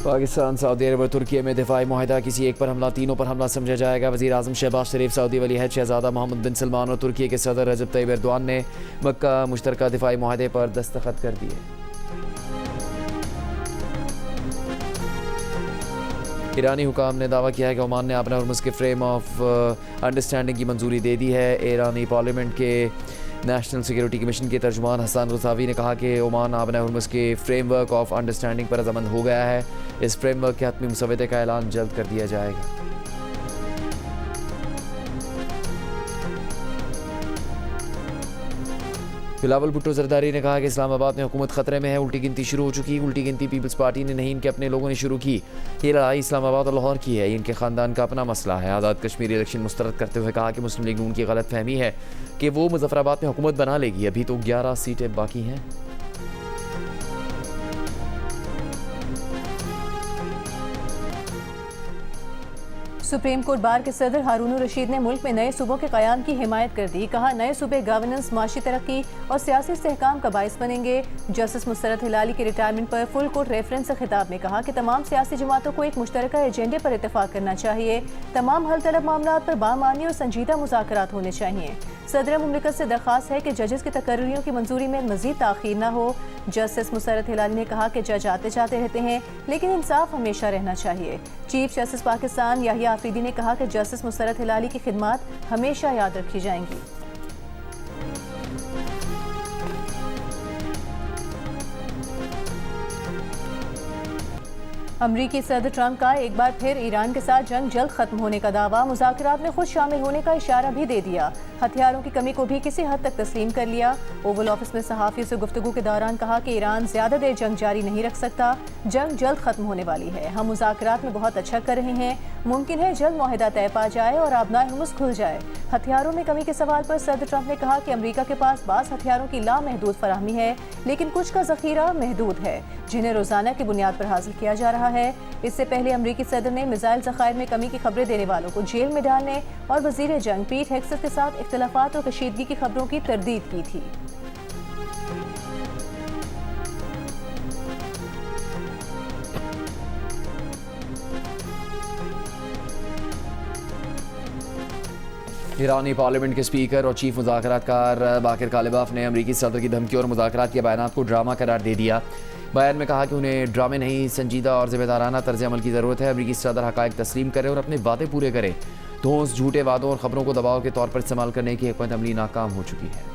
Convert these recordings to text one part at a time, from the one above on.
Pakistan Saudi अरब और तुर्की में दिफाई मुआहदा, किसी एक पर हमला तीनों पर हमला समझा जाएगा। वज़ीर आज़म शहबाज शरीफ, सऊदी वली अहद शहज़ादा मोहम्मद बिन सलमान और तुर्की के सदर रजब तैयब एर्दोआन ने मक्का मुश्तरका दिफाई मुआहदे पर दस्तखत कर दिए। ईरानी हुकाम ने दावा किया है कि ओमान ने अपना हुर्मुज़ के फ्रेम ऑफ अंडरस्टैंडिंग की मंजूरी दे दी है। ईरानी पार्लियामेंट के नेशनल सिक्योरिटी कमीशन के तर्जुमान हसन रज़ावी ने कहा कि ओमान आबना हुर्मुज़ के फ्रेमवर्क ऑफ अंडरस्टैंडिंग पर रज़ामंद हो गया है। इस फ्रेमवर्क के हतमी मुसवदे का ऐलान जल्द कर दिया जाएगा। बिलावल भुट्टो जरदारी ने कहा कि इस्लामाबाद में हुकूमत खतरे में है। उल्टी गिनती शुरू हो चुकी। उल्टी गिनती पीपल्स पार्टी ने नहीं, इनके अपने लोगों ने शुरू की। ये लड़ाई इस्लामाबाद और लाहौर की है, इनके ख़ानदान का अपना मसला है। आज़ाद कश्मीर इलेक्शन मुस्तरद करते हुए कहा कि मुस्लिम लीग नून की गलत फहमी है कि वो मुजफ्फराबाद में हुकूमत बना लेगी। अभी तो 11 सीटें बाकी हैं। सुप्रीम कोर्ट बार के सदर हारून रशीद ने मुल्क में नए सूबों के क़याम की हिमायत कर दी। कहा, नए सूबे गवर्नेंस, माशी तरक्की और सियासी इस्तेहकाम का बाइस बनेंगे। जस्टिस मुस्तरद हिलाली के रिटायरमेंट पर फुल कोर्ट रेफरेंस से खिताब में कहा कि तमाम सियासी जमातों को एक मुश्तरका एजेंडे पर इत्तेफाक करना चाहिए। तमाम हल तलब मामला पर बामानी और संजीदा मुज़ाकरात होने चाहिए। सदर मुमलिकत से दरख्वास्त है कि जजेस की तकर्रियों की मंजूरी में मजीद ताख़ीर न हो। जस्टिस मुस्तरद हिलाली ने कहा कि जज आते जाते रहते हैं, लेकिन इंसाफ हमेशा रहना चाहिए। चीफ जस्टिस पाकिस्तान याहिया आफरीदी ने कहा कि जस्टिस मुस्तरद हिलाली की खिदमात हमेशा याद रखी जाएंगी। अमरीकी सदर ट्रंप का एक बार फिर ईरान के साथ जंग जल्द खत्म होने का दावा। मुज़ाकरात में खुद शामिल होने का इशारा भी दे दिया। हथियारों की कमी को भी किसी हद तक तस्लीम कर लिया। ओवल ऑफिस में सहाफ़ियों से गुफ्तगू के दौरान कहा कि ईरान ज़्यादा देर जंग जारी नहीं रख सकता। जंग जल्द खत्म होने वाली है। हम मुज़ाकरात में बहुत अच्छा कर रहे हैं। मुमकिन है जल्द मुआहदा तय पा जाए और आबनाए हुर्मुज़ खुल जाए। हथियारों में कमी के सवाल पर सदर ट्रंप ने कहा कि अमरीका के पास बाज़ हथियारों की लामहदूद फराहमी है, लेकिन कुछ का ज़ख़ीरा महदूद है, जिन्हें रोज़ाना की बुनियाद पर हासिल किया जा रहा है। इससे पहले अमरीकी सदर ने मिसाइल ज़खायर में कमी की खबरें देने वालों को जेल में डालने और वज़ीर जंग पीट हेग्सेस के साथ इख्तिलाफात और कशीदगी की खबरों की तरदीद की थी। ईरानी पार्लियामेंट के स्पीकर और चीफ मुज़ाकरातकार बाकिर कालिबाफ ने अमरीकी सदर की धमकी और मुज़ाकरात के बयानात को ड्रामा करार दे दिया। बयान में कहा कि उन्हें ड्रामे नहीं, संजीदा और ज़िम्मेदाराना तर्ज़ अमल की ज़रूरत है। अमरीकी सदर हक़ाइक़ तस्लीम करें और अपने वादे पूरे करें। धौंस, झूठे वादों और ख़बरों को दबाव के तौर पर इस्तेमाल करने की हिकमत अमली नाकाम हो चुकी है।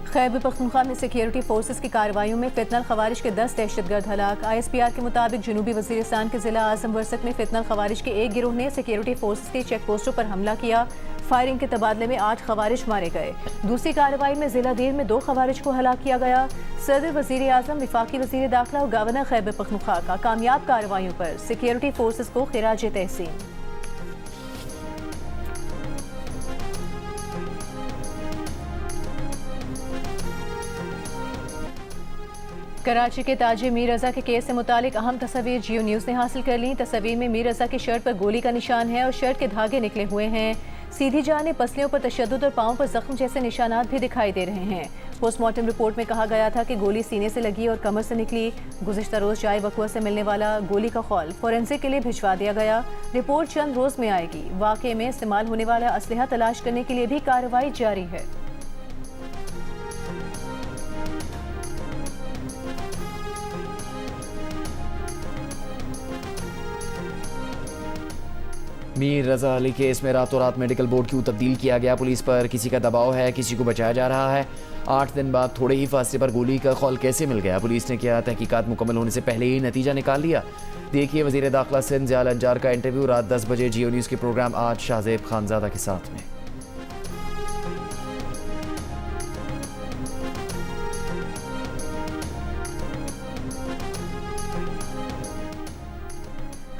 खैबर पख्तूनख्वा में सिक्योरिटी फोर्सेस की कार्रवाइयों में फितनल खवारिज के 10 दहशतगर्द हलाक। ISPR के मुताबिक जनूबी वज़ीरिस्तान के ज़िला आज़म वर्सक में फितनल खवारिज के एक गिरोह ने सिक्योरिटी फोर्सेस के चेक पोस्टों पर हमला किया। फायरिंग के तबादले में 8 खवारिज मारे गए। दूसरी कार्रवाई में ज़िला देर में 2 खवारिज को हलाक किया गया। सदर, वज़ीर आज़म, वफाकी वज़ीर दाखिला और गवर्नर खैबर पख्तूनख्वा का कामयाब कार्रवाइयों पर सिक्योरिटी फोर्सेस को खिराज तहसीन। कराची के ताजिर मीर रज़ा के केस से मुतालिक अहम तस्वीर जियो न्यूज़ ने हासिल कर ली। तस्वीर में मीर रज़ा की शर्ट पर गोली का निशान है और शर्ट के धागे निकले हुए हैं। सीधी जाने पसलियों पर तशद्दुद और पाँव पर जख्म जैसे निशानात भी दिखाई दे रहे हैं। पोस्टमार्टम रिपोर्ट में कहा गया था कि गोली सीने से लगी और कमर से निकली। गुज़िश्ता रोज़ जाए बकुआ से मिलने वाला गोली का खौल फोरेंसिक के लिए भिजवा दिया गया। रिपोर्ट चंद रोज़ में आएगी। वाक़े में इस्तेमाल होने वाला असलहा तलाश करने के लिए भी कार्रवाई जारी है। मीर रज़ा अली केस में रातों रात मेडिकल बोर्ड क्यों तब्दील किया गया? पुलिस पर किसी का दबाव है, किसी को बचाया जा रहा है। 8 दिन बाद थोड़े ही फासले पर गोली का खौल कैसे मिल गया? पुलिस ने क्या तहकीकात मुकम्मल होने से पहले ही नतीजा निकाल लिया? देखिए वज़ीर दाखिला सिंध ज़ियाल अंजार का इंटरव्यू रात 10 बजे जियो न्यूज़ के प्रोग्राम आज शाहज़ेब खानज़ादा के साथ में।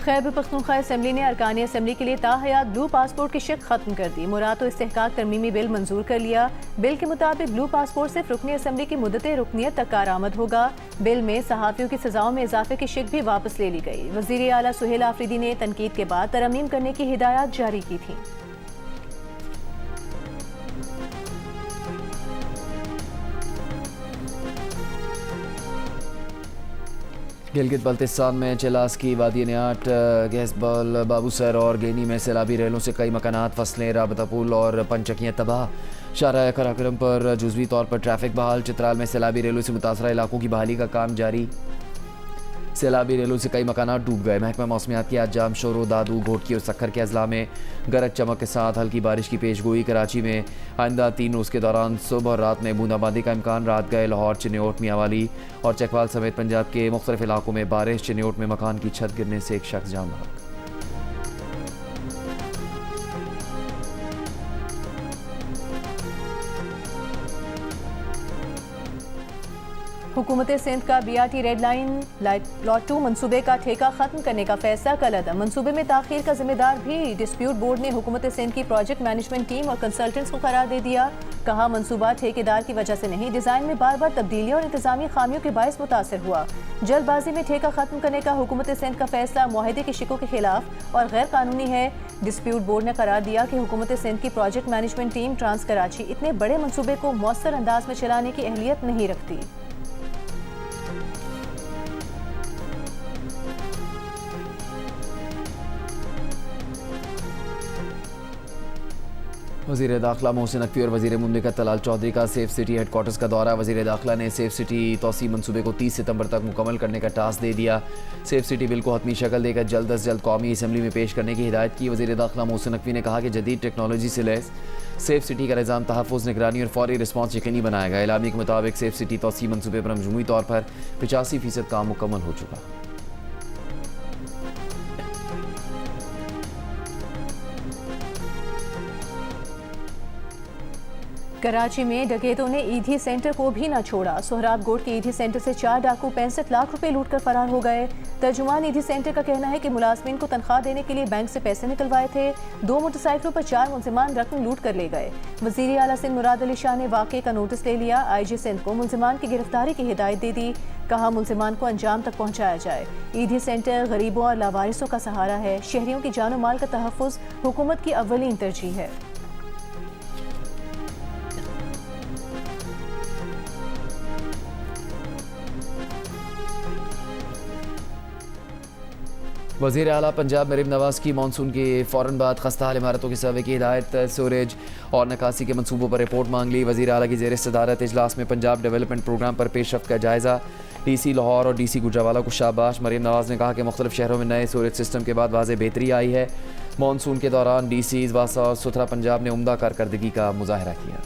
खैबर पख्तूनख्वा असम्बली ने अरकानी असम्बली के लिए ताहयात ब्लू पासपोर्ट की शिक खत्म कर दी। मुराद और इस्तेहकाक तरमीमी बिल मंजूर कर लिया। बिल के मुताबिक ब्लू पासपोर्ट से रुकनी असम्बली की मुद्दत रुकनियत तक कारआमद होगा। बिल में सहाफ़ियों की सजाओं में इजाफे की शिक भी वापस ले ली गई। वज़ीर आला सुहेल आफरीदी ने तनकीद के बाद तरमीम करने की हिदायत जारी की थी। गिलगित बल्तिस्तान में चिलास की वादी नियाट गैसबल बाबूसर और गेनी में सैलाबी रेलों से कई मकानात, फसलें, राबता पुल और पंचकियाँ तबाह। शाहराह कराक्रम पर जुज़वी तौर पर ट्रैफिक बहाल। चित्राल में सैलाबी रेलों से मुतासरा इलाकों की बहाली का काम जारी। सैलाबी रेलों से कई मकानात डूब गए। महकमा मौसमियात की आज जाम शोरो, दादू, घोटकी और सक्खर के अजला में गरज चमक के साथ हल्की बारिश की पेशगोई। कराची में आइंदा 3 रोज़ के दौरान सुबह और रात में बूंदाबांदी का इम्कान। रात गए लाहौर, चिन्योट, मियांवाली और चकवाल समेत पंजाब के मुख्तलिफ इलाकों में बारिश। चिन्योट में मकान की छत गिरने से एक शख्स जान बचा। हुकूमत सिंध का BRT रेड लाइन लॉट 2 मनसूबे का ठेका खत्म करने का फैसला कल अदम। मनसूबे में ताखीर का जिम्मेदार भी डिस्प्यूट बोर्ड ने हुकूमत सिंध की प्रोजेक्ट मैनेजमेंट टीम और कंसल्टेंट्स को करार दे दिया। कहा मनसूबा ठेकेदार की वजह से नहीं, डिज़ाइन में बार बार तब्दीलियों और इंतजामी खामियों के बायस मुतासर हुआ। जल्दबाजी में ठेका खत्म करने का हुकूमत सिंध का फैसला मुआहदे के शिकों के खिलाफ और गैर कानूनी है। डिस्प्यूट बोर्ड ने करार दिया कि हुकूमत सिंध की project management team trans Karachi इतने बड़े मनसूबे को मौसर अंदाज में चलाने की अहलियत नहीं रखती। वज़ीर दाखिला मोहसिन नकवी और वज़ीर मुमलिकत तलाल चौधरी का सेफ सिटी हेडक्वार्टर्स का दौरा। वज़ीर दाखिला ने सेफ सिटी तोसी मनसूबे को 30 सितंबर तक मुकम्मल करने का टास्क दे दिया। सेफ सिटी बिल को हतमी शक्ल देकर जल्द अज जल्द कौमी असम्बली में पेश करने की हिदायत की। वज़ीर दाखिला मोहसिन नकवी ने कहा कि जदीद टेक्नोलॉजी से लैस सेफ सिटी का निज़ाम तहफ़्फ़ुज़, निगरानी और फौरी रिस्पॉन्स यकीनी बनाएगा। एलामी के मुताबिक सेफ सिटी तोसी मनसूबे पर मजमूई तौर पर 85% काम मुकम्मल हो चुका। कराची में डकैतों ने ईदी सेंटर को भी न छोड़ा। सोहराब गोट के ईदी सेंटर से 4 डाकू 65 लाख रुपए लूट कर फरार हो गए। तर्जुमान ईदी सेंटर का कहना है कि मुलाजमीन को तनख्वाह देने के लिए बैंक से पैसे निकलवाए थे। 2 मोटरसाइकिलों पर 4 मुलजिमान रकम लूट कर ले गए। वज़ीर आला सिंध मुराद अली शाह ने वाक़े का नोटिस ले लिया। IG सिंध को मुलजिमान की गिरफ्तारी की हिदायत दे दी। कहा मुलजिमान को अंजाम तक पहुँचाया जाए। ईदी सेंटर गरीबों और लावारिसों का सहारा है। शहरियों की जानो माल का तहफ़्फ़ुज़ हुकूमत की अव्वलीन तरजीह है। वज़ीर आला पंजाब मरीम नवाज़ की मानसून के फ़ौरन बाद खस्ता हाल इमारतों के सर्वे की हिदायत। सीवरेज और निकासी के मनसूबों पर रिपोर्ट मांग ली। वज़ीर आला की ज़ेर सदारत इजलास में पंजाब डेवलपमेंट प्रोग्राम पर पेशरफ्त का जायज़ा। DC लाहौर और DC गुजरावाला को शाबाश। मरीम नवाज़ ने कहा कि मुख्तलिफ शहरों में नए सीवरेज सिस्टम के बाद वाज़ेह बेहतरी आई है। मानसून के दौरान DCs वासा और सुथरा पंजाब ने उम्दा कारकर्दगी का मुजाहरा किया।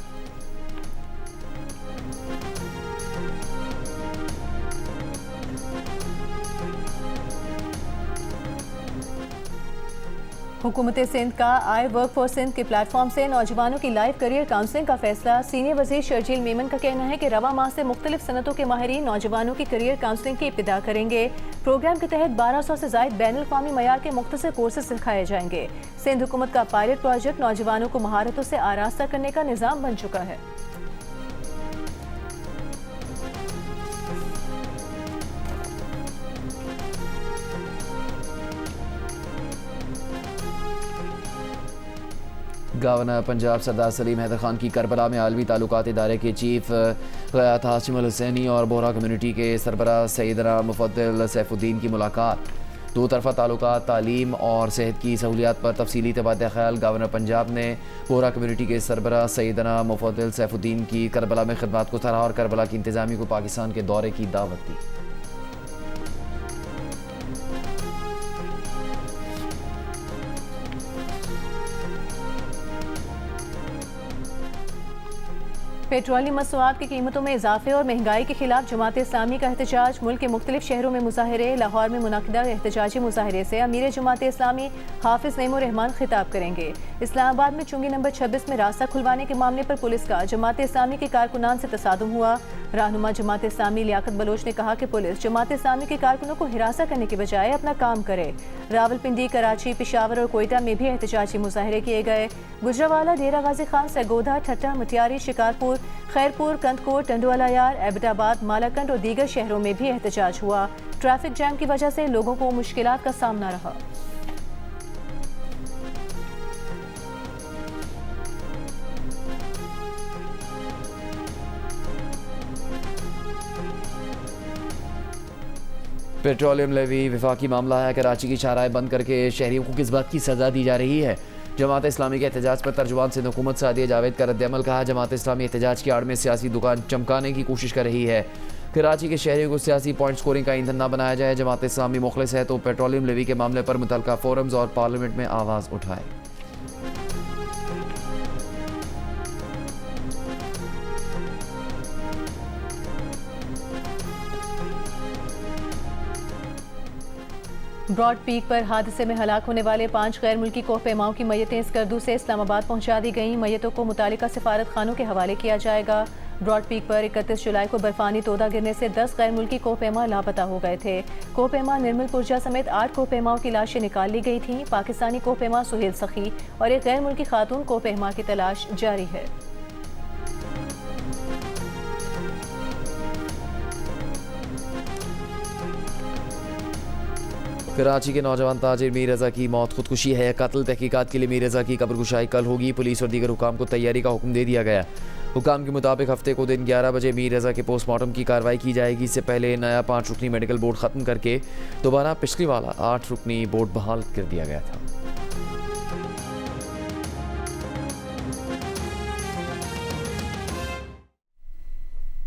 हुकूमत सिंध का आई वर्क फॉर सिंध के प्लेटफॉर्म से नौजवानों की लाइव करियर काउंसलिंग का फैसला। सीनियर वज़ीर शर्जील मेमन का कहना है कि रवा माह से मुख्तलिफ सनतों के माहिरीन नौजवानों की करियर काउंसलिंग की इब्तिदा करेंगे। प्रोग्राम के तहत 1200 से ज़ायद बैनुल-अक़वामी मयार के मुख्तसर कोर्सेज सिखाए जाएंगे। सिंध हुकूमत का पायलट प्रोजेक्ट नौजवानों को महारतों से आरास्ता करने का निज़ाम बन चुका है। गवर्नर पंजाब सरदार सलीम हैदर खान की करबला में आलमी ताल्लुकात इदारे के चीफ ग़यात हाशिम अल हुसैनी और बोहरा कम्यूनिटी के सरबराह सैयदना मुफद्दल सैफुद्दीन की मुलाकात। 2 तरफ़ा ताल्लुकात, तालीम और सेहत की सहूलियात पर तफसीली तबादला ख्याल। गवर्नर पंजाब ने बोहरा कम्यूनिटी के सरबराह सैयदना मुफद्दल सैफुद्दीन की करबला में खिदमत को सराहा और करबला की इंतज़ामी को पाकिस्तान के दौरे की दावत दी। पेट्रोलियम मसनूआत की कीमतों में इजाफे और महंगाई के खिलाफ जमात इस्लामी का एहतजाज। मुल्क के मुख्तलिफ शहरों में मुजाहरे। लाहौर में मुनक़िदा एहतजाजी मुजाहरे से अमीर जमात इस्लामी हाफिज नईमुर रहमान खिताब करेंगे। इस्लामाबाद में चुंगी नंबर 26 में रास्ता खुलवाने के मामले पर पुलिस का जमात इस्लामी के कारकुनान से तसादुम हुआ। रहनुमा जमात इस्लामी लियाकत बलोच ने कहा कि पुलिस जमात इस्लामी के कारकुनों को हिरासत करने के बजाय अपना काम करे। रावलपिंडी, कराची, पेशावर और कोयटा में भी एहतजाजी मुजाहरे किए गए। गुजरावाला, डेरा गाजी खान, सरगोधा, ठट्टा, मटियारी, शिकारपुर, खैरपुर, कंदकोट, टंडवालायार, एबटाबाद, मालाकंड और दीगर शहरों में भी एहतजाज हुआ। ट्रैफिक जैम की वजह से लोगों को मुश्किलात का सामना रहा। पेट्रोलियम लेवी विफाकी मामला है। कराची की शाहराहें बंद करके शहरियों को किस बात की सज़ा दी जा रही है? जमात इस्लामी के एहतजाज पर तर्जुमान सिंध हुकूमत सादिया जावेद का रद्द-ए-अमल। कहा, जमात इस्लामी एहतजाज की आड़ में सियासी दुकान चमकाने की कोशिश कर रही है। कराची के शहरियों को सियासी पॉइंट स्कोरिंग का ईंधन न बनाया जाए। जमात इस्लामी मुखलिस है तो पेट्रोलियम लेवी के मामले पर मुतल्लिका फोरम्स और पार्लियामेंट में आवाज़ उठाए। ब्रॉड पीक पर हादसे में हलाक होने वाले 5 गैर मुल्की कोहपेमाओं की मैयतें स्कर्दू से इस्लामाबाद पहुंचा दी गईं। मैयतों को मुतालिका सिफारत खानों के हवाले किया जाएगा। ब्रॉड पीक पर 31 जुलाई को बर्फानी तोदा गिरने से 10 गैर मुल्की कोहपेमा लापता हो गए थे। कोहपेमा निर्मल पुरजा समेत 8 कोहपेमाओं की लाशें निकाल ली गई थीं। पाकिस्तानी कोहपेमा सुहेल सखी और एक गैर मुल्की खातून कोहपेमा की तलाश जारी है। कराची के नौजवान ताजिर मीर रजा की मौत खुदकुशी है। कत्ल तहकीकात के लिए मीर रजा की कब्रकुशाई कल होगी। पुलिस और दीगर हुकाम को तैयारी का हुक्म दे दिया गया। हुकाम के मुताबिक हफ्ते को दिन 11 बजे मीर रजा के पोस्टमार्टम की कार्रवाई की जाएगी। इससे पहले नया 5 रुकनी मेडिकल बोर्ड ख़त्म करके दोबारा पिछली वाला 8 रुकनी बोर्ड बहाल कर दिया गया था।